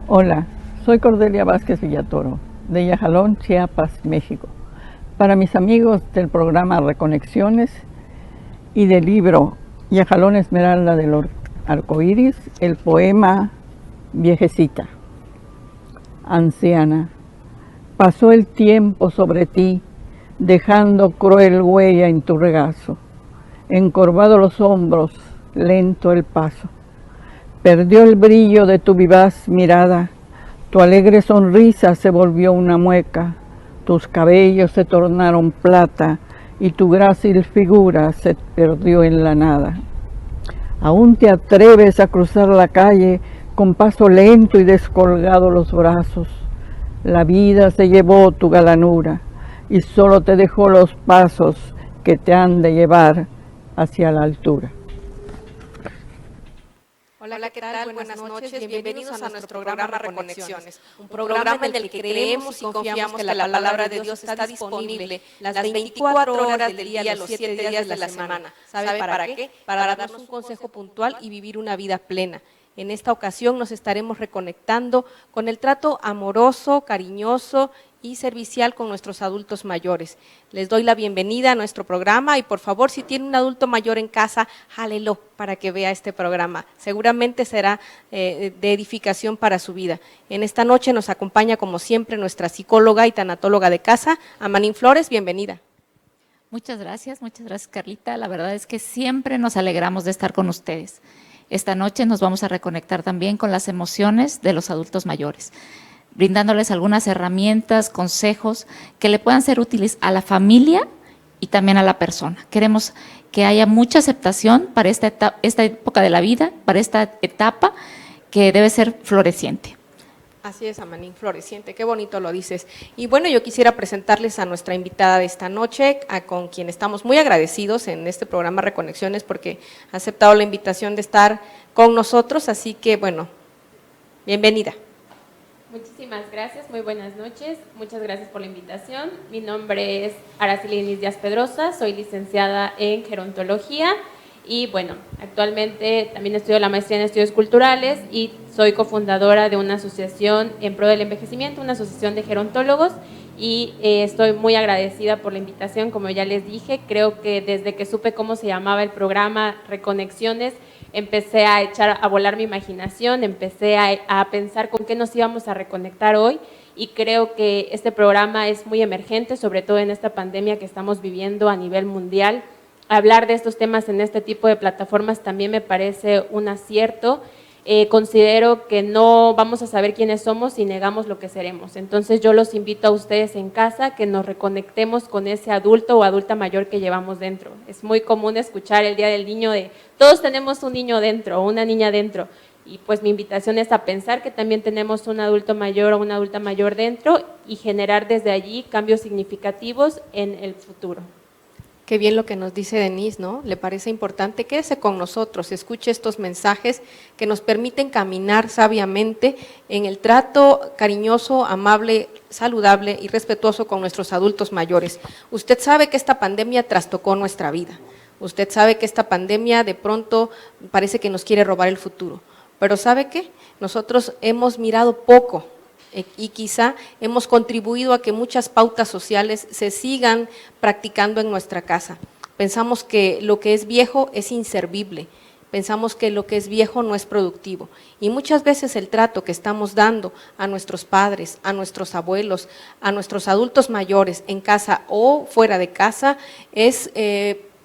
Hola, soy Cordelia Vázquez Villatoro, de Yajalón, Chiapas, México. Para mis amigos del programa Reconexiones y del libro Yajalón Esmeralda del Arcoíris, el poema Viejecita. Anciana, pasó el tiempo sobre ti, dejando cruel huella en tu regazo. Encorvado los hombros, lento el paso. Perdió el brillo de tu vivaz mirada, tu alegre sonrisa se volvió una mueca, tus cabellos se tornaron plata y tu grácil figura se perdió en la nada. Aún te atreves a cruzar la calle con paso lento y descolgado los brazos. La vida se llevó tu galanura y solo te dejó los pasos que te han de llevar hacia la altura. Hola, ¿qué tal? Buenas noches. Bienvenidos a nuestro programa Reconexiones, un programa en el que creemos y confiamos que la palabra de Dios está disponible las 24 horas del día, los 7 días de la semana. ¿Sabe para qué? Para darnos un consejo puntual y vivir una vida plena. En esta ocasión nos estaremos reconectando con el trato amoroso, cariñoso y servicial con nuestros adultos mayores. Les doy la bienvenida a nuestro programa y por favor, si tiene un adulto mayor en casa, jálelo para que vea este programa. Seguramente será de edificación para su vida. En esta noche nos acompaña como siempre nuestra psicóloga y tanatóloga de casa, Amanín Flores, bienvenida. Muchas gracias Carlita. La verdad es que siempre nos alegramos de estar con ustedes. Esta noche nos vamos a reconectar también con las emociones de los adultos mayores, brindándoles algunas herramientas, consejos que le puedan ser útiles a la familia y también a la persona. Queremos que haya mucha aceptación para esta época de la vida, para esta etapa que debe ser floreciente. Así es, Amanín, floreciente, qué bonito lo dices. Y bueno, yo quisiera presentarles a nuestra invitada de esta noche, con quien estamos muy agradecidos en este programa Reconexiones porque ha aceptado la invitación de estar con nosotros, así que bueno, bienvenida. Muchísimas gracias, muy buenas noches, muchas gracias por la invitación. Mi nombre es Araceli Denise Díaz Pedrosa, soy licenciada en gerontología y bueno, actualmente también estudio la maestría en estudios culturales y soy cofundadora de una asociación en pro del envejecimiento, una asociación de gerontólogos y estoy muy agradecida por la invitación, como ya les dije, creo que desde que supe cómo se llamaba el programa Reconexiones, empecé a echar a volar mi imaginación, empecé a pensar con qué nos íbamos a reconectar hoy y creo que este programa es muy emergente, sobre todo en esta pandemia que estamos viviendo a nivel mundial. Hablar de estos temas en este tipo de plataformas también me parece un acierto. Considero que no vamos a saber quiénes somos si negamos lo que seremos. Entonces yo los invito a ustedes en casa que nos reconectemos con ese adulto o adulta mayor que llevamos dentro. Es muy común escuchar el Día del Niño de todos tenemos un niño dentro o una niña dentro. Y pues mi invitación es a pensar que también tenemos un adulto mayor o una adulta mayor dentro y generar desde allí cambios significativos en el futuro. Qué bien lo que nos dice Denise, ¿no? Le parece importante, quédese con nosotros, escuche estos mensajes que nos permiten caminar sabiamente en el trato cariñoso, amable, saludable y respetuoso con nuestros adultos mayores. Usted sabe que esta pandemia trastocó nuestra vida, usted sabe que esta pandemia de pronto parece que nos quiere robar el futuro, pero ¿sabe qué? Nosotros hemos mirado poco y quizá hemos contribuido a que muchas pautas sociales se sigan practicando en nuestra casa. Pensamos que lo que es viejo es inservible, pensamos que lo que es viejo no es productivo y muchas veces el trato que estamos dando a nuestros padres, a nuestros abuelos, a nuestros adultos mayores en casa o fuera de casa es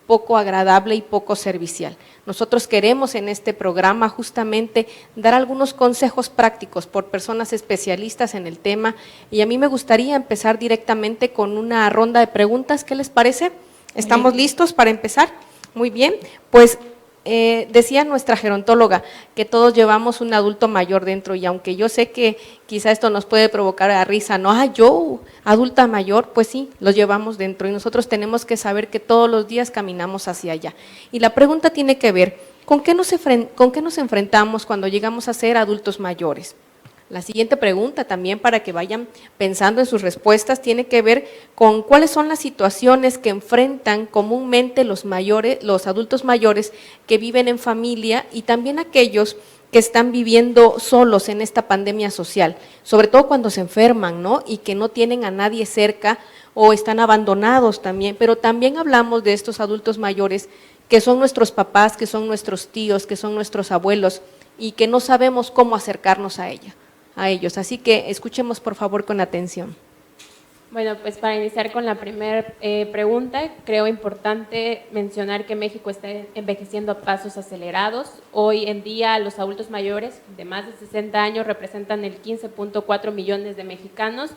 poco agradable y poco servicial. Nosotros queremos en este programa justamente dar algunos consejos prácticos por personas especialistas en el tema y a mí me gustaría empezar directamente con una ronda de preguntas. ¿Qué les parece? ¿Estamos listos para empezar? Muy bien, pues decía nuestra gerontóloga que todos llevamos un adulto mayor dentro y aunque yo sé que quizá esto nos puede provocar a risa, ¿no? Yo, adulta mayor, pues sí, los llevamos dentro y nosotros tenemos que saber que todos los días caminamos hacia allá. Y la pregunta tiene que ver, ¿con qué nos enfrentamos cuando llegamos a ser adultos mayores? La siguiente pregunta también para que vayan pensando en sus respuestas tiene que ver con cuáles son las situaciones que enfrentan comúnmente los adultos mayores que viven en familia y también aquellos que están viviendo solos en esta pandemia social, sobre todo cuando se enferman, ¿no? Y que no tienen a nadie cerca o están abandonados también, pero también hablamos de estos adultos mayores que son nuestros papás, que son nuestros tíos, que son nuestros abuelos y que no sabemos cómo acercarnos a ellos. Así que escuchemos por favor con atención. Bueno, pues para iniciar con la primera pregunta, creo importante mencionar que México está envejeciendo a pasos acelerados. Hoy en día los adultos mayores de más de 60 años representan el 15.4 millones de mexicanos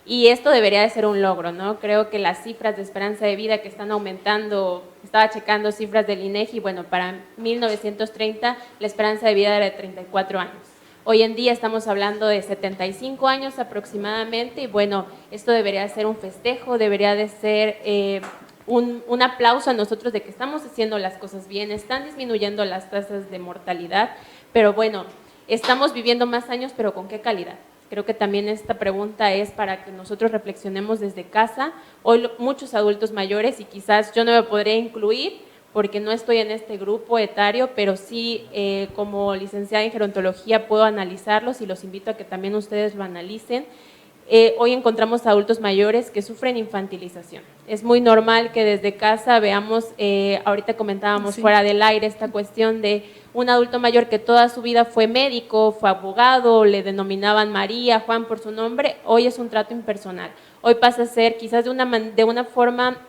y esto debería de ser un logro, ¿no? Creo que las cifras de esperanza de vida que están aumentando, estaba checando cifras del INEGI, bueno, para 1930 la esperanza de vida era de 34 años. Hoy en día estamos hablando de 75 años aproximadamente y bueno, esto debería ser un festejo, debería de ser un aplauso a nosotros de que estamos haciendo las cosas bien, están disminuyendo las tasas de mortalidad, pero bueno, estamos viviendo más años, pero ¿con qué calidad? Creo que también esta pregunta es para que nosotros reflexionemos desde casa. Hoy muchos adultos mayores, y quizás yo no me podré incluir, porque no estoy en este grupo etario, pero sí como licenciada en gerontología puedo analizarlos y los invito a que también ustedes lo analicen. Hoy encontramos adultos mayores que sufren infantilización. Es muy normal que desde casa veamos, ahorita comentábamos fuera del aire esta cuestión de un adulto mayor que toda su vida fue médico, fue abogado, le denominaban María, Juan por su nombre, hoy es un trato impersonal. Hoy pasa a ser quizás de una forma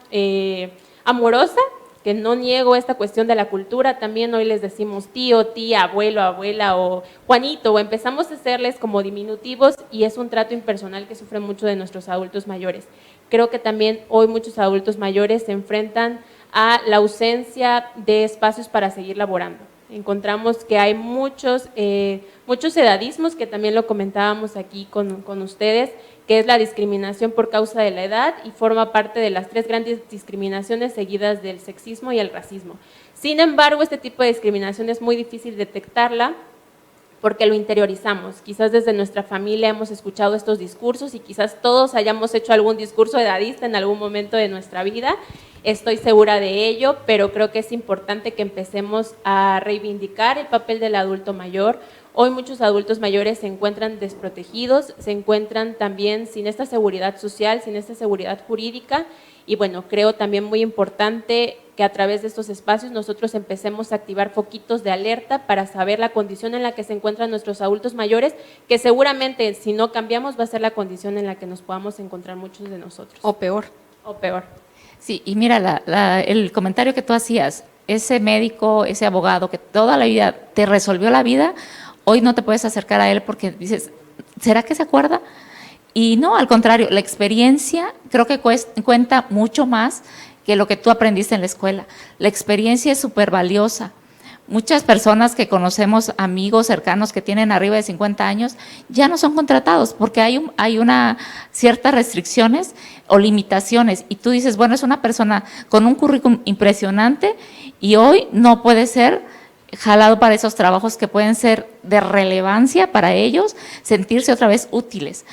amorosa, que no niego esta cuestión de la cultura, también hoy les decimos tío, tía, abuelo, abuela o Juanito, o empezamos a hacerles como diminutivos y es un trato impersonal que sufren mucho de nuestros adultos mayores. Creo que también hoy muchos adultos mayores se enfrentan a la ausencia de espacios para seguir laborando. Encontramos que hay muchos edadismos, que también lo comentábamos aquí con ustedes, que es la discriminación por causa de la edad y forma parte de las 3 grandes discriminaciones seguidas del sexismo y el racismo. Sin embargo, este tipo de discriminación es muy difícil detectarla porque lo interiorizamos. Quizás desde nuestra familia hemos escuchado estos discursos y quizás todos hayamos hecho algún discurso edadista en algún momento de nuestra vida. Estoy segura de ello, pero creo que es importante que empecemos a reivindicar el papel del adulto mayor. Hoy muchos adultos mayores se encuentran desprotegidos, se encuentran también sin esta seguridad social, sin esta seguridad jurídica y bueno, creo también muy importante que a través de estos espacios nosotros empecemos a activar foquitos de alerta para saber la condición en la que se encuentran nuestros adultos mayores, que seguramente si no cambiamos va a ser la condición en la que nos podamos encontrar muchos de nosotros. O peor. O peor. Sí, y mira, el comentario que tú hacías, ese médico, ese abogado que toda la vida te resolvió la vida, hoy no te puedes acercar a él porque dices, ¿será que se acuerda? Y no, al contrario, la experiencia creo que cuenta mucho más que lo que tú aprendiste en la escuela. La experiencia es súper valiosa. Muchas personas que conocemos, amigos cercanos que tienen arriba de 50 años, ya no son contratados porque hay una ciertas restricciones o limitaciones. Y tú dices, bueno, es una persona con un currículum impresionante y hoy no puede ser jalado para esos trabajos que pueden ser de relevancia para ellos, sentirse otra vez útiles.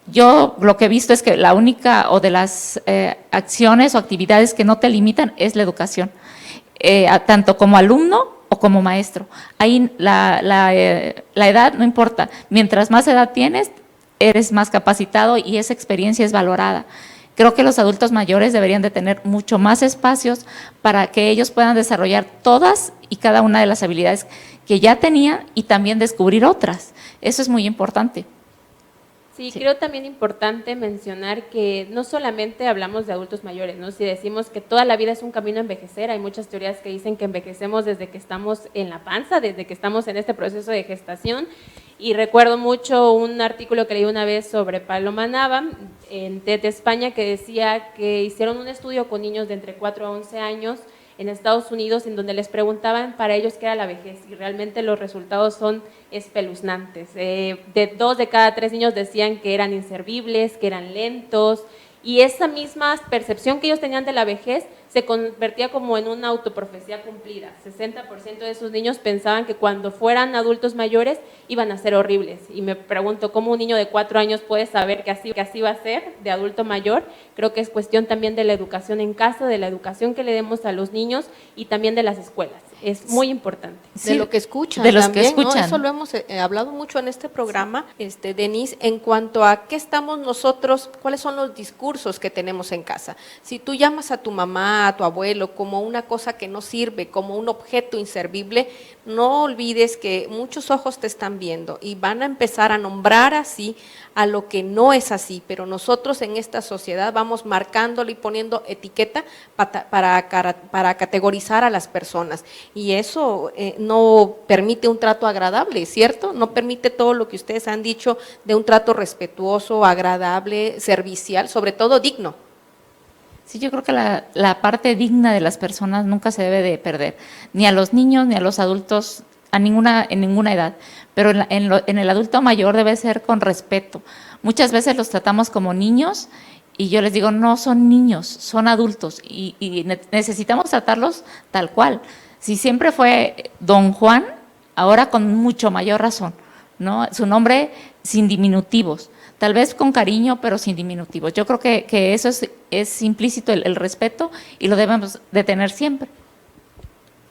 Yo lo que he visto es que la única o de las acciones o actividades que no te limitan es la educación, tanto como alumno o como maestro. Ahí la edad no importa, mientras más edad tienes, eres más capacitado y esa experiencia es valorada. Creo que los adultos mayores deberían de tener mucho más espacios para que ellos puedan desarrollar todas y cada una de las habilidades que ya tenían y también descubrir otras. Eso es muy importante. Sí, creo también importante mencionar que no solamente hablamos de adultos mayores, ¿no? Si decimos que toda la vida es un camino a envejecer, hay muchas teorías que dicen que envejecemos desde que estamos en la panza, desde que estamos en este proceso de gestación. Y recuerdo mucho un artículo que leí una vez sobre Paloma Nava en TED España que decía que hicieron un estudio con niños de entre 4 a 11 años en Estados Unidos en donde les preguntaban para ellos qué era la vejez y realmente los resultados son espeluznantes. De 2 de cada 3 niños decían que eran inservibles, que eran lentos y esa misma percepción que ellos tenían de la vejez se convertía como en una autoprofecía cumplida. 60% de esos niños pensaban que cuando fueran adultos mayores iban a ser horribles. Y me pregunto, ¿cómo un niño de 4 años puede saber que así va a ser de adulto mayor? Creo que es cuestión también de la educación en casa, de la educación que le demos a los niños y también de las escuelas. es muy importante. De lo que escuchan de los también, que escuchan. ¿no? Eso lo hemos hablado mucho en este programa, Denise, en cuanto a qué estamos nosotros, cuáles son los discursos que tenemos en casa. Si tú llamas a tu mamá, a tu abuelo, como una cosa que no sirve, como un objeto inservible, no olvides que muchos ojos te están viendo y van a empezar a nombrar así a lo que no es así, pero nosotros en esta sociedad vamos marcándole y poniendo etiqueta para categorizar a las personas, y eso no permite un trato agradable, ¿cierto? No permite todo lo que ustedes han dicho de un trato respetuoso, agradable, servicial, sobre todo digno. Sí, yo creo que la parte digna de las personas nunca se debe de perder, ni a los niños ni a los adultos, en ninguna edad, pero en el adulto mayor debe ser con respeto. Muchas veces los tratamos como niños y yo les digo, no son niños, son adultos y necesitamos tratarlos tal cual. Si siempre fue don Juan, ahora con mucho mayor razón, ¿no? Su nombre sin diminutivos, tal vez con cariño, pero sin diminutivos. Yo creo que eso es implícito el respeto y lo debemos de tener siempre.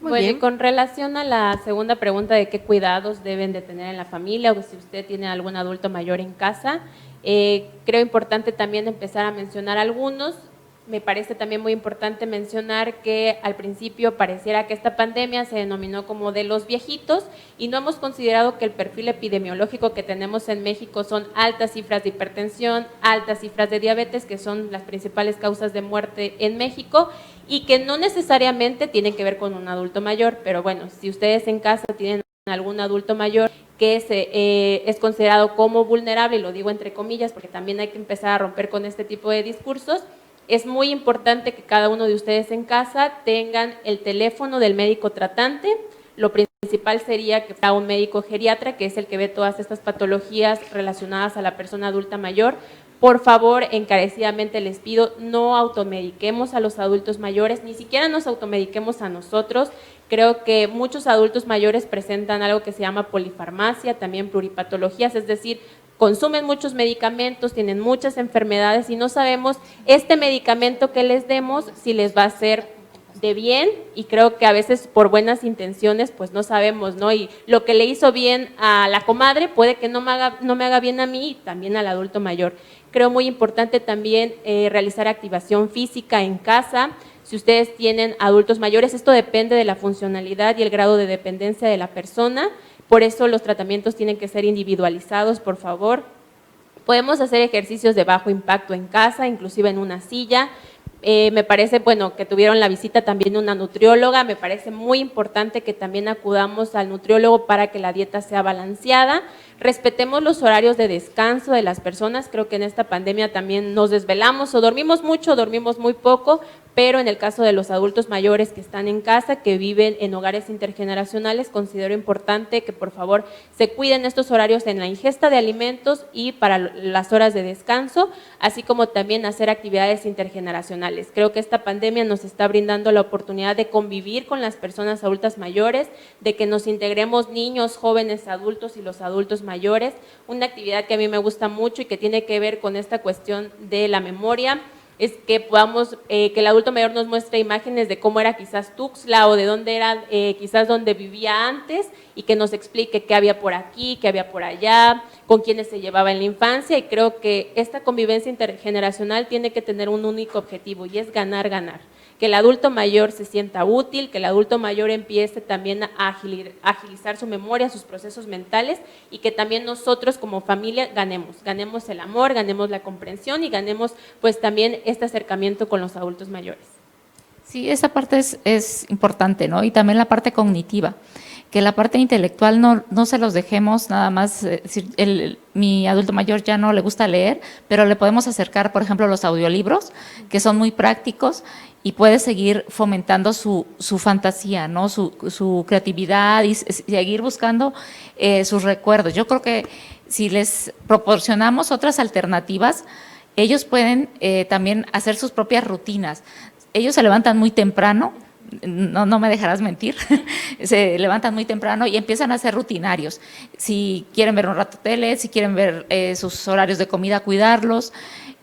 Muy Bueno, bien. y con relación a la segunda pregunta de qué cuidados deben de tener en la familia o si usted tiene algún adulto mayor en casa, creo importante también empezar a mencionar algunos. Me parece también muy importante mencionar que al principio pareciera que esta pandemia se denominó como de los viejitos y no hemos considerado que el perfil epidemiológico que tenemos en México son altas cifras de hipertensión, altas cifras de diabetes, que son las principales causas de muerte en México y que no necesariamente tienen que ver con un adulto mayor, pero bueno, si ustedes en casa tienen algún adulto mayor que es considerado como vulnerable, y lo digo entre comillas porque también hay que empezar a romper con este tipo de discursos, es muy importante que cada uno de ustedes en casa tengan el teléfono del médico tratante. Lo principal sería que sea un médico geriatra, que es el que ve todas estas patologías relacionadas a la persona adulta mayor. Por favor, encarecidamente les pido, no automediquemos a los adultos mayores, ni siquiera nos automediquemos a nosotros. Creo que muchos adultos mayores presentan algo que se llama polifarmacia, también pluripatologías, es decir, consumen muchos medicamentos, tienen muchas enfermedades y no sabemos este medicamento que les demos si les va a hacer de bien, y creo que a veces por buenas intenciones pues no sabemos, ¿no? Y lo que le hizo bien a la comadre puede que no me haga bien a mí y también al adulto mayor. Creo muy importante también realizar activación física en casa. Si ustedes tienen adultos mayores, esto depende de la funcionalidad y el grado de dependencia de la persona. Por eso los tratamientos tienen que ser individualizados, por favor. Podemos hacer ejercicios de bajo impacto en casa, inclusive en una silla. Me parece, bueno, que tuvieron la visita también de una nutrióloga. Me parece muy importante que también acudamos al nutriólogo para que la dieta sea balanceada. Respetemos los horarios de descanso de las personas. Creo que en esta pandemia también nos desvelamos o dormimos mucho o dormimos muy poco, pero en el caso de los adultos mayores que están en casa, que viven en hogares intergeneracionales, considero importante que por favor se cuiden estos horarios en la ingesta de alimentos y para las horas de descanso, así como también hacer actividades intergeneracionales. Creo que esta pandemia nos está brindando la oportunidad de convivir con las personas adultas mayores, de que nos integremos niños, jóvenes, adultos y los adultos mayores. Una actividad que a mí me gusta mucho y que tiene que ver con esta cuestión de la memoria, es que podamos, que el adulto mayor nos muestre imágenes de cómo era quizás Tuxtla o de dónde era quizás donde vivía antes, y que nos explique qué había por aquí, qué había por allá, con quiénes se llevaba en la infancia. Y creo que esta convivencia intergeneracional tiene que tener un único objetivo y es ganar, ganar. Que el adulto mayor se sienta útil, que el adulto mayor empiece también a agilizar su memoria, sus procesos mentales, y que también nosotros como familia ganemos el amor, ganemos la comprensión y ganemos pues también este acercamiento con los adultos mayores. Sí, esa parte es importante, ¿no? Y también la parte cognitiva, que la parte intelectual no se los dejemos nada más, decir, mi adulto mayor ya no le gusta leer, pero le podemos acercar, por ejemplo, los audiolibros, que son muy prácticos y puede seguir fomentando su fantasía, ¿no? Su creatividad y seguir buscando sus recuerdos. Yo creo que si les proporcionamos otras alternativas, ellos pueden también hacer sus propias rutinas. Ellos se levantan muy temprano, no me dejarás mentir, se levantan muy temprano y empiezan a ser rutinarios. Si quieren ver un rato tele, si quieren ver sus horarios de comida, cuidarlos.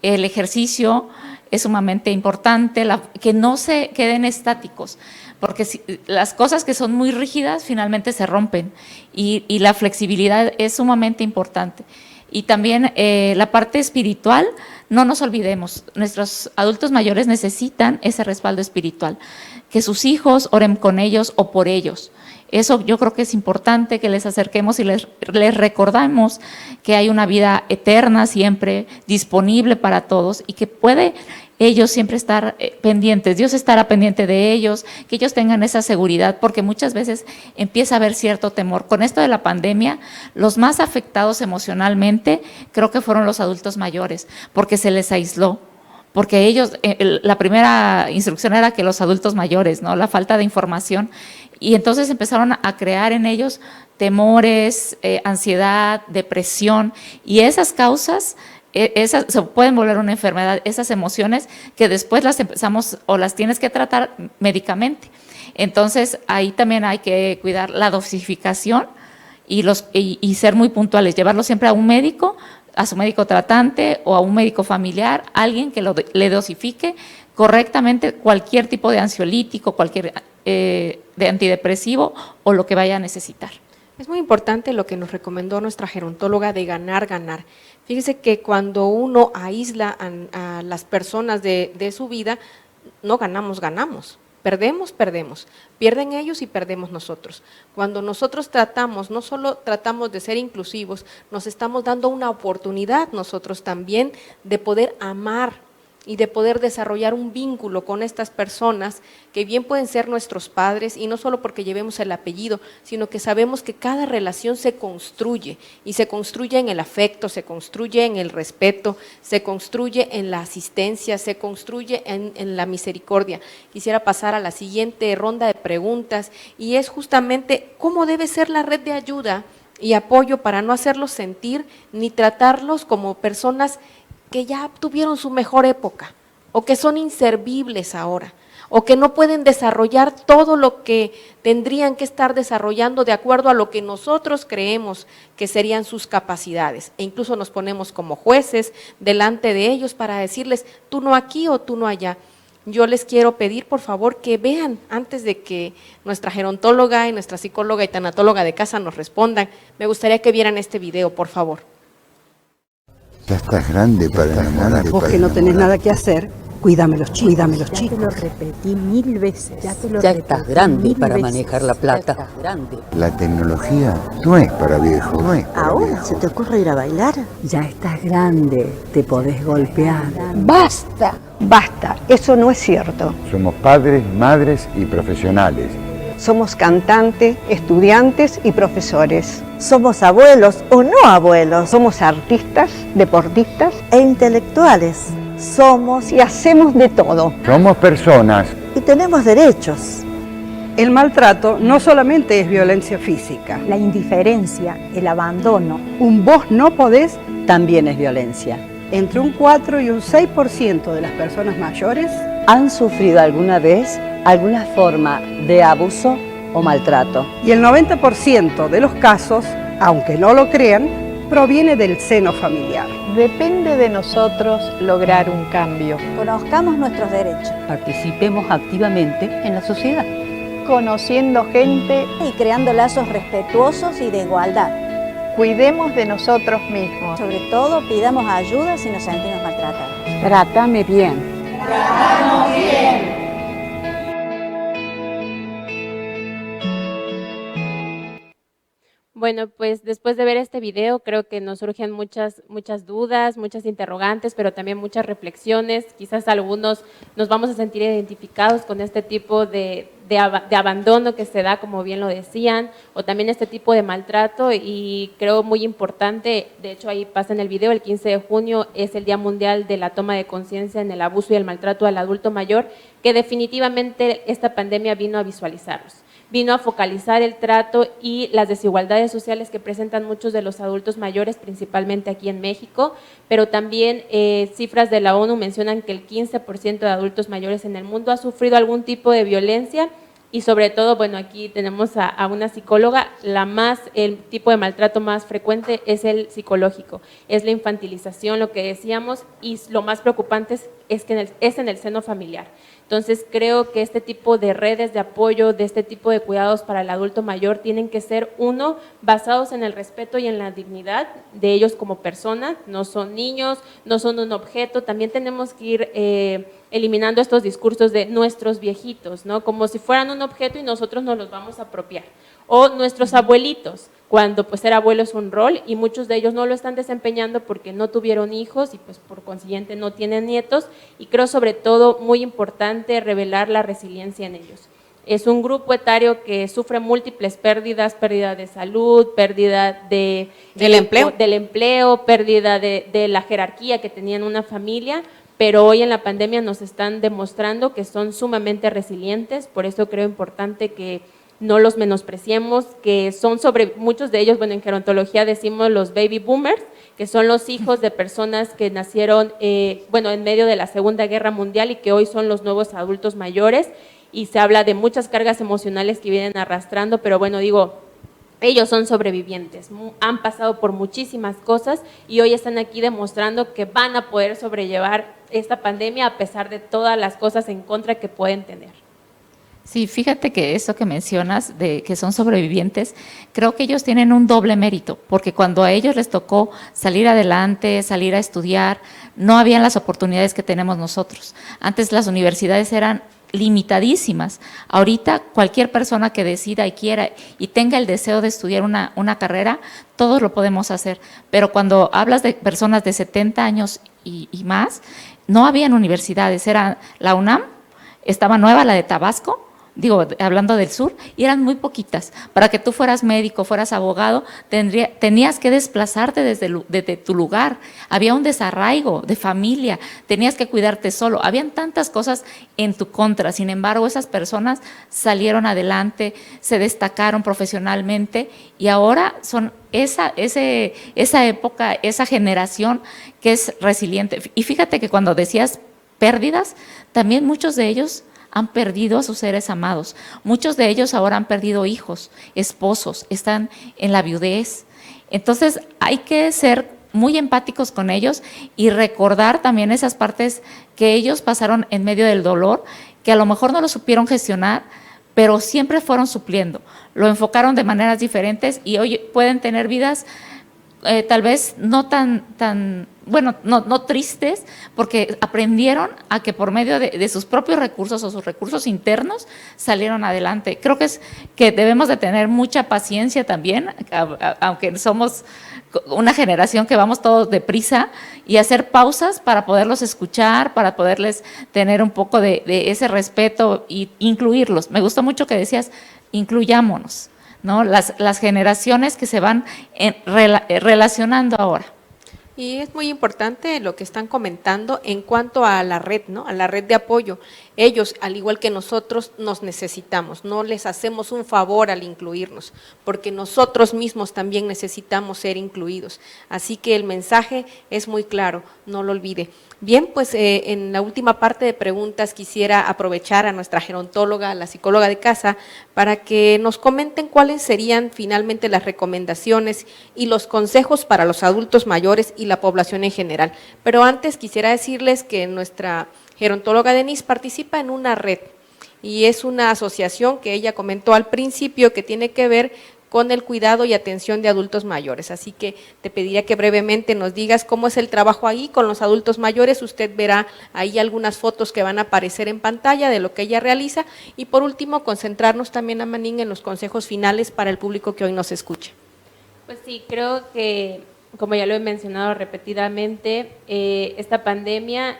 El ejercicio es sumamente importante, que no se queden estáticos, porque las cosas que son muy rígidas finalmente se rompen y la flexibilidad es sumamente importante. Y también la parte espiritual, no nos olvidemos, nuestros adultos mayores necesitan ese respaldo espiritual, que sus hijos oren con ellos o por ellos. Eso yo creo que es importante que les acerquemos y les recordamos que hay una vida eterna siempre disponible para todos y que puede ellos siempre estar pendientes, Dios estará pendiente de ellos, que ellos tengan esa seguridad, porque muchas veces empieza a haber cierto temor. Con esto de la pandemia, los más afectados emocionalmente creo que fueron los adultos mayores, porque se les aisló. Porque ellos, la primera instrucción era que los adultos mayores, ¿no? La falta de información, y entonces empezaron a crear en ellos temores, ansiedad, depresión, y esas causas, esas se pueden volver una enfermedad, esas emociones que después las empezamos o las tienes que tratar médicamente. Entonces ahí también hay que cuidar la dosificación y ser muy puntuales, llevarlo siempre a un médico, a su médico tratante o a un médico familiar, alguien que le dosifique correctamente cualquier tipo de ansiolítico, cualquier de antidepresivo o lo que vaya a necesitar. Es muy importante lo que nos recomendó nuestra gerontóloga de ganar, ganar. Fíjese que cuando uno aísla a las personas de su vida, no ganamos, ganamos. Perdemos, perdemos. Pierden ellos y perdemos nosotros. Cuando nosotros tratamos, no solo tratamos de ser inclusivos, nos estamos dando una oportunidad nosotros también de poder amar y de poder desarrollar un vínculo con estas personas que bien pueden ser nuestros padres, y no solo porque llevemos el apellido, sino que sabemos que cada relación se construye, y se construye en el afecto, se construye en el respeto, se construye en la asistencia, se construye en la misericordia. Quisiera pasar a la siguiente ronda de preguntas, y es justamente cómo debe ser la red de ayuda y apoyo para no hacerlos sentir ni tratarlos como personas que ya tuvieron su mejor época, o que son inservibles ahora, o que no pueden desarrollar todo lo que tendrían que estar desarrollando de acuerdo a lo que nosotros creemos que serían sus capacidades. E incluso nos ponemos como jueces delante de ellos para decirles, tú no aquí o tú no allá. Yo les quiero pedir, por favor, que vean, antes de que nuestra gerontóloga y nuestra psicóloga y tanatóloga de casa nos respondan, me gustaría que vieran este video, por favor. Ya estás grande para enamorar. Vos que no tenés nada que hacer, cuídame los chicos. Cuídame los chicos. Ya te lo repetí 1000 veces. Ya estás grande para manejar la plata. La tecnología no es para viejos, no es para ¿Ahora viejos. se te ocurre ir a bailar? Ya estás grande, te podés golpear. Basta, basta, eso no es cierto. Somos padres, madres y profesionales. Somos cantantes, estudiantes y profesores. Somos abuelos o no abuelos. Somos artistas, deportistas E intelectuales. somos y hacemos de todo. Somos personas. Y tenemos derechos. El maltrato no solamente es violencia física. La indiferencia, el abandono. Un vos no podés también es violencia. Entre un 4 y un 6% de las personas mayores han sufrido alguna vez alguna forma de abuso o maltrato. y el 90% de los casos, aunque no lo crean, proviene del seno familiar. Depende de nosotros lograr un cambio. Conozcamos nuestros derechos. Participemos activamente en la sociedad. Conociendo gente, Y creando lazos respetuosos y de igualdad. cuidemos de nosotros mismos. Sobre todo, pidamos ayuda si nos sentimos maltratados. Trátame bien. Bueno, pues después de ver este video creo que nos surgen muchas dudas, muchas interrogantes, pero también muchas reflexiones. Quizás algunos nos vamos a sentir identificados con este tipo de abandono que se da, como bien lo decían, o también este tipo de maltrato, y creo muy importante, de hecho ahí pasa en el video, el 15 de junio es el Día Mundial de la Toma de Conciencia en el Abuso y el Maltrato al Adulto Mayor, que definitivamente esta pandemia vino a visualizarlos. Vino a focalizar el trato y las desigualdades sociales que presentan muchos de los adultos mayores, principalmente aquí en México, pero también cifras de la ONU mencionan que el 15% de adultos mayores en el mundo ha sufrido algún tipo de violencia, y sobre todo, bueno, aquí tenemos a una psicóloga, el tipo de maltrato más frecuente es el psicológico, es la infantilización, lo que decíamos, y lo más preocupante es en el seno familiar. Entonces creo que este tipo de redes de apoyo, de este tipo de cuidados para el adulto mayor tienen que ser, uno, basados en el respeto y en la dignidad de ellos como personas, no son niños, no son un objeto. También tenemos que ir eliminando estos discursos de nuestros viejitos, ¿no? Como si fueran un objeto y nosotros nos los vamos a apropiar. O nuestros abuelitos, cuando pues ser abuelo es un rol y muchos de ellos no lo están desempeñando porque no tuvieron hijos y pues por consiguiente no tienen nietos, y creo sobre todo muy importante revelar la resiliencia en ellos. Es un grupo etario que sufre múltiples pérdidas, pérdida de salud, pérdida del empleo, pérdida de la jerarquía que tenían una familia, pero hoy en la pandemia nos están demostrando que son sumamente resilientes. Por eso creo importante que no los menospreciemos, que son muchos de ellos, bueno, en gerontología decimos los baby boomers, que son los hijos de personas que nacieron, en medio de la Segunda Guerra Mundial y que hoy son los nuevos adultos mayores, y se habla de muchas cargas emocionales que vienen arrastrando, pero bueno, ellos son sobrevivientes, han pasado por muchísimas cosas y hoy están aquí demostrando que van a poder sobrellevar esta pandemia a pesar de todas las cosas en contra que pueden tener. Sí, fíjate que eso que mencionas de que son sobrevivientes, creo que ellos tienen un doble mérito, porque cuando a ellos les tocó salir adelante, salir a estudiar, no habían las oportunidades que tenemos nosotros. Antes las universidades eran limitadísimas. Ahorita cualquier persona que decida y quiera y tenga el deseo de estudiar una carrera, todos lo podemos hacer. Pero cuando hablas de personas de 70 años y más, no habían universidades. Era la UNAM, estaba nueva, la de Tabasco, hablando del sur, y eran muy poquitas. Para que tú fueras médico, fueras abogado, tenías que desplazarte desde tu lugar. Había un desarraigo de familia, tenías que cuidarte solo. Habían tantas cosas en tu contra. Sin embargo, esas personas salieron adelante, se destacaron profesionalmente y ahora son esa época, esa generación que es resiliente. Y fíjate que cuando decías pérdidas, también muchos de ellos han perdido a sus seres amados. Muchos de ellos ahora han perdido hijos, esposos, están en la viudez. Entonces hay que ser muy empáticos con ellos y recordar también esas partes que ellos pasaron en medio del dolor, que a lo mejor no lo supieron gestionar, pero siempre fueron supliendo. Lo enfocaron de maneras diferentes y hoy pueden tener vidas tal vez no no tristes, porque aprendieron a que por medio de sus propios recursos o sus recursos internos salieron adelante. Creo que debemos de tener mucha paciencia también, aunque somos una generación que vamos todos deprisa, y hacer pausas para poderlos escuchar, para poderles tener un poco de ese respeto e incluirlos. Me gustó mucho que decías, incluyámonos, ¿no? Las generaciones que se van relacionando ahora. Y es muy importante lo que están comentando en cuanto a la red, ¿no? A la red de apoyo. Ellos, al igual que nosotros, nos necesitamos, no les hacemos un favor al incluirnos, porque nosotros mismos también necesitamos ser incluidos. Así que el mensaje es muy claro, no lo olvide. Bien, pues en la última parte de preguntas quisiera aprovechar a nuestra gerontóloga, la psicóloga de casa, para que nos comenten cuáles serían finalmente las recomendaciones y los consejos para los adultos mayores y la población en general. Pero antes quisiera decirles que nuestra gerontóloga Denise participa en una red y es una asociación que ella comentó al principio que tiene que ver con el cuidado y atención de adultos mayores. Así que te pediría que brevemente nos digas cómo es el trabajo ahí con los adultos mayores. Usted verá ahí algunas fotos que van a aparecer en pantalla de lo que ella realiza. Y por último, concentrarnos también, Amanín, en los consejos finales para el público que hoy nos escucha. Pues sí, creo que, como ya lo he mencionado repetidamente, esta pandemia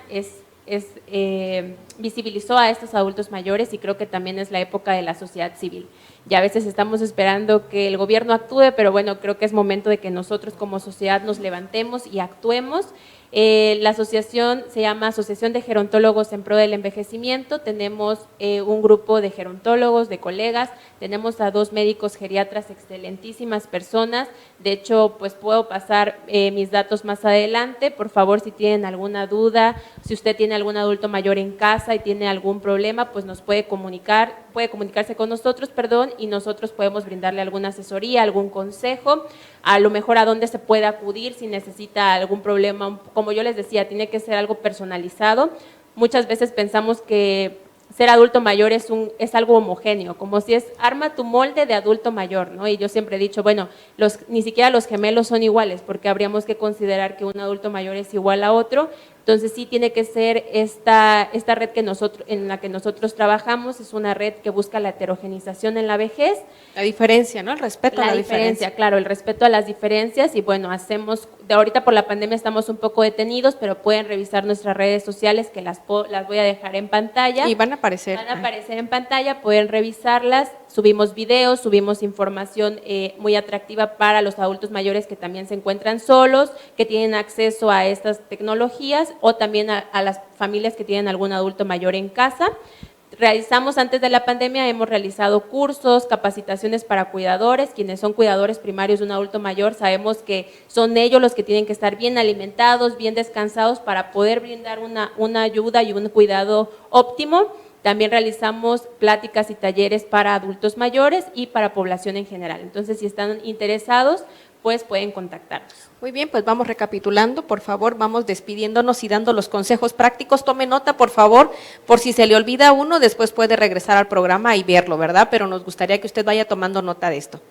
visibilizó a estos adultos mayores y creo que también es la época de la sociedad civil. Ya a veces estamos esperando que el gobierno actúe, pero bueno, creo que es momento de que nosotros como sociedad nos levantemos y actuemos. La asociación se llama Asociación de Gerontólogos en Pro del Envejecimiento. Tenemos un grupo de gerontólogos, de colegas, tenemos a 2 médicos geriatras, excelentísimas personas. De hecho, pues puedo pasar mis datos más adelante. Por favor, si tienen alguna duda, si usted tiene algún adulto mayor en casa y tiene algún problema, pues nos puede comunicarse con nosotros, y nosotros podemos brindarle alguna asesoría, algún consejo, a lo mejor a dónde se puede acudir si necesita algún problema. Como yo les decía, tiene que ser algo personalizado. muchas veces pensamos que ser adulto mayor es algo homogéneo, como si es arma tu molde de adulto mayor, ¿no? Y yo siempre he dicho, bueno, ni siquiera los gemelos son iguales, porque habríamos que considerar que un adulto mayor es igual a otro. Entonces sí tiene que ser esta red en la que nosotros trabajamos, es una red que busca la heterogenización en la vejez. La diferencia, ¿no? El respeto a la diferencia. Claro, el respeto a las diferencias. Y bueno, de ahorita por la pandemia estamos un poco detenidos, pero pueden revisar nuestras redes sociales, que las voy a dejar en pantalla. Y van a aparecer. Van a aparecer en pantalla, pueden revisarlas. Subimos videos, subimos información muy atractiva para los adultos mayores que también se encuentran solos, que tienen acceso a estas tecnologías, o también a las familias que tienen algún adulto mayor en casa. Realizamos antes de la pandemia, hemos realizado cursos, capacitaciones para cuidadores. Quienes son cuidadores primarios de un adulto mayor, sabemos que son ellos los que tienen que estar bien alimentados, bien descansados para poder brindar una ayuda y un cuidado óptimo. También realizamos pláticas y talleres para adultos mayores y para población en general. Entonces, si están interesados, pues pueden contactarnos. Muy bien, pues vamos recapitulando, por favor, vamos despidiéndonos y dando los consejos prácticos. Tome nota, por favor, por si se le olvida a uno, después puede regresar al programa y verlo, ¿verdad? Pero nos gustaría que usted vaya tomando nota de esto.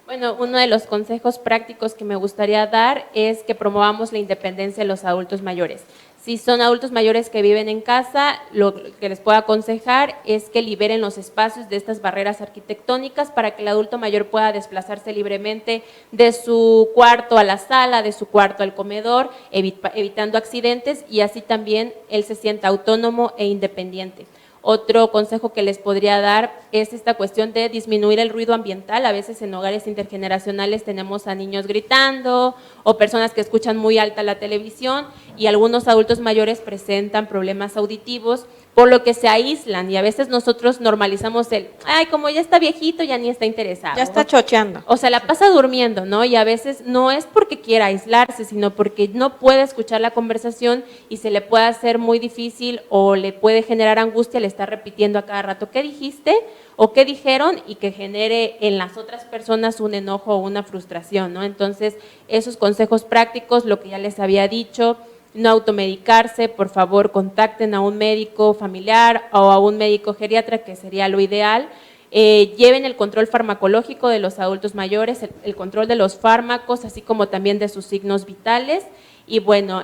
Bueno, uno de los consejos prácticos que me gustaría dar es que promovamos la independencia de los adultos mayores. Si son adultos mayores que viven en casa, lo que les puedo aconsejar es que liberen los espacios de estas barreras arquitectónicas para que el adulto mayor pueda desplazarse libremente de su cuarto a la sala, de su cuarto al comedor, evitando accidentes, y así también él se sienta autónomo e independiente. Otro consejo que les podría dar es esta cuestión de disminuir el ruido ambiental. A veces en hogares intergeneracionales tenemos a niños gritando o personas que escuchan muy alta la televisión, y algunos adultos mayores presentan problemas auditivos, por lo que se aíslan, y a veces nosotros normalizamos como ya está viejito, ya ni está interesado. Ya está chocheando. O sea, la pasa durmiendo, ¿no? Y a veces no es porque quiera aislarse, sino porque no puede escuchar la conversación y se le puede hacer muy difícil o le puede generar angustia el estar repitiendo a cada rato qué dijiste o qué dijeron, y que genere en las otras personas un enojo o una frustración, ¿no? Entonces, esos consejos prácticos, lo que ya les había dicho, no automedicarse, por favor contacten a un médico familiar o a un médico geriatra, que sería lo ideal. Lleven el control farmacológico de los adultos mayores, el control de los fármacos, así como también de sus signos vitales. Y bueno,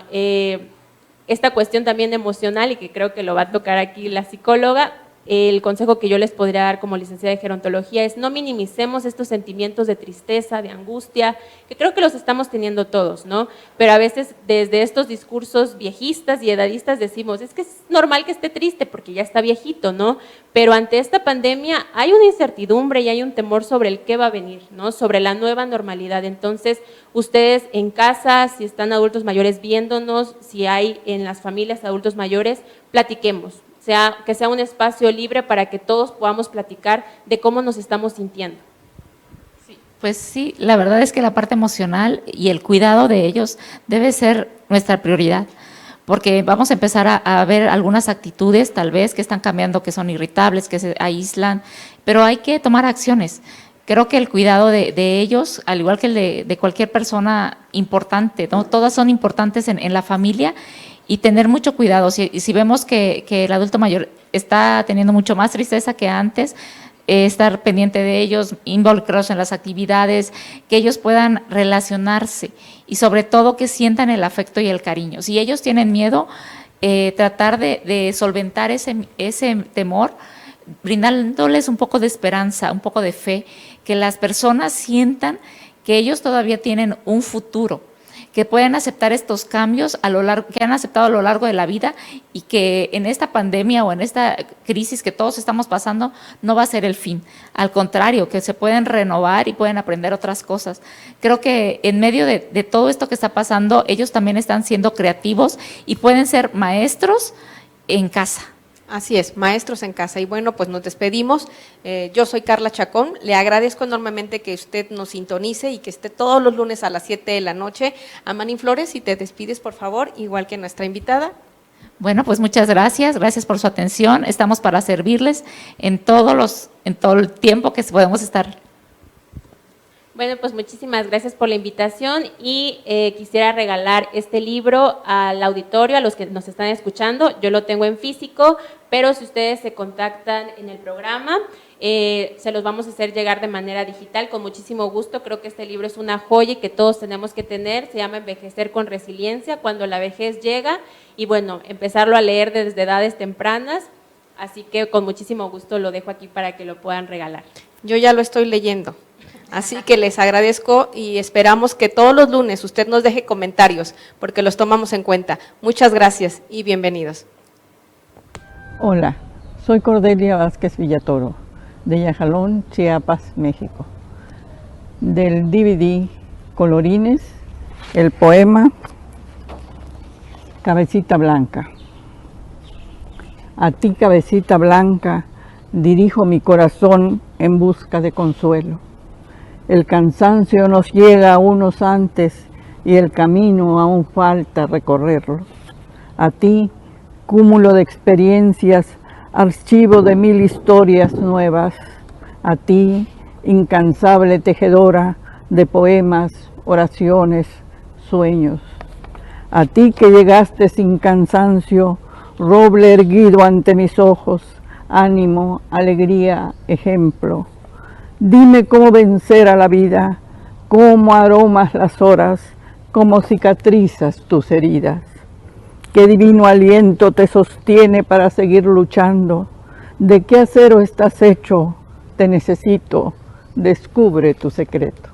esta cuestión también emocional, y que creo que lo va a tocar aquí la psicóloga, el consejo que yo les podría dar como licenciada de gerontología es no minimicemos estos sentimientos de tristeza, de angustia, que creo que los estamos teniendo todos, ¿no? Pero a veces desde estos discursos viejistas y edadistas decimos, es que es normal que esté triste porque ya está viejito, ¿no? Pero ante esta pandemia hay una incertidumbre y hay un temor sobre el qué va a venir, ¿no? Sobre la nueva normalidad. Entonces, ustedes en casa, si están adultos mayores viéndonos, si hay en las familias adultos mayores, platiquemos. Que sea un espacio libre para que todos podamos platicar de cómo nos estamos sintiendo. Sí, pues sí, la verdad es que la parte emocional y el cuidado de ellos debe ser nuestra prioridad, porque vamos a empezar a ver algunas actitudes tal vez que están cambiando, que son irritables, que se aíslan, pero hay que tomar acciones. Creo que el cuidado de ellos, al igual que el de cualquier persona importante, ¿no? Todas son importantes en la familia, y tener mucho cuidado. Si vemos que el adulto mayor está teniendo mucho más tristeza que antes, estar pendiente de ellos, involucrados en las actividades, que ellos puedan relacionarse y sobre todo que sientan el afecto y el cariño. Si ellos tienen miedo, tratar de solventar ese temor, brindándoles un poco de esperanza, un poco de fe, que las personas sientan que ellos todavía tienen un futuro, que pueden aceptar estos cambios que han aceptado a lo largo de la vida, y que en esta pandemia o en esta crisis que todos estamos pasando no va a ser el fin. Al contrario, que se pueden renovar y pueden aprender otras cosas. Creo que en medio de todo esto que está pasando, ellos también están siendo creativos y pueden ser maestros en casa. Así es, maestros en casa. Y bueno, pues nos despedimos. Yo soy Carla Chacón. Le agradezco enormemente que usted nos sintonice y que esté todos los lunes a las 7 de la noche. Amani Flores, si te despides, por favor, igual que nuestra invitada. Bueno, pues muchas gracias por su atención. Estamos para servirles en todo el tiempo que podemos estar. Bueno, pues muchísimas gracias por la invitación y quisiera regalar este libro al auditorio, a los que nos están escuchando. Yo lo tengo en físico, pero si ustedes se contactan en el programa, se los vamos a hacer llegar de manera digital con muchísimo gusto. Creo que este libro es una joya y que todos tenemos que tener. Se llama Envejecer con Resiliencia, cuando la vejez llega, y bueno, empezarlo a leer desde edades tempranas. Así que con muchísimo gusto lo dejo aquí para que lo puedan regalar. Yo ya lo estoy leyendo. Así que les agradezco y esperamos que todos los lunes usted nos deje comentarios, porque los tomamos en cuenta. Muchas gracias y bienvenidos. Hola, soy Cordelia Vázquez Villatoro, de Yajalón, Chiapas, México. Del DVD Colorines, el poema Cabecita Blanca. A ti, cabecita blanca, dirijo mi corazón en busca de consuelo. El cansancio nos llega a unos antes y el camino aún falta recorrerlo. A ti, cúmulo de experiencias, archivo de 1000 historias nuevas. A ti, incansable tejedora de poemas, oraciones, sueños. A ti que llegaste sin cansancio, roble erguido ante mis ojos, ánimo, alegría, ejemplo. Dime cómo vencer a la vida, cómo aromas las horas, cómo cicatrizas tus heridas. Qué divino aliento te sostiene para seguir luchando. ¿De qué acero estás hecho? Te necesito, descubre tu secreto.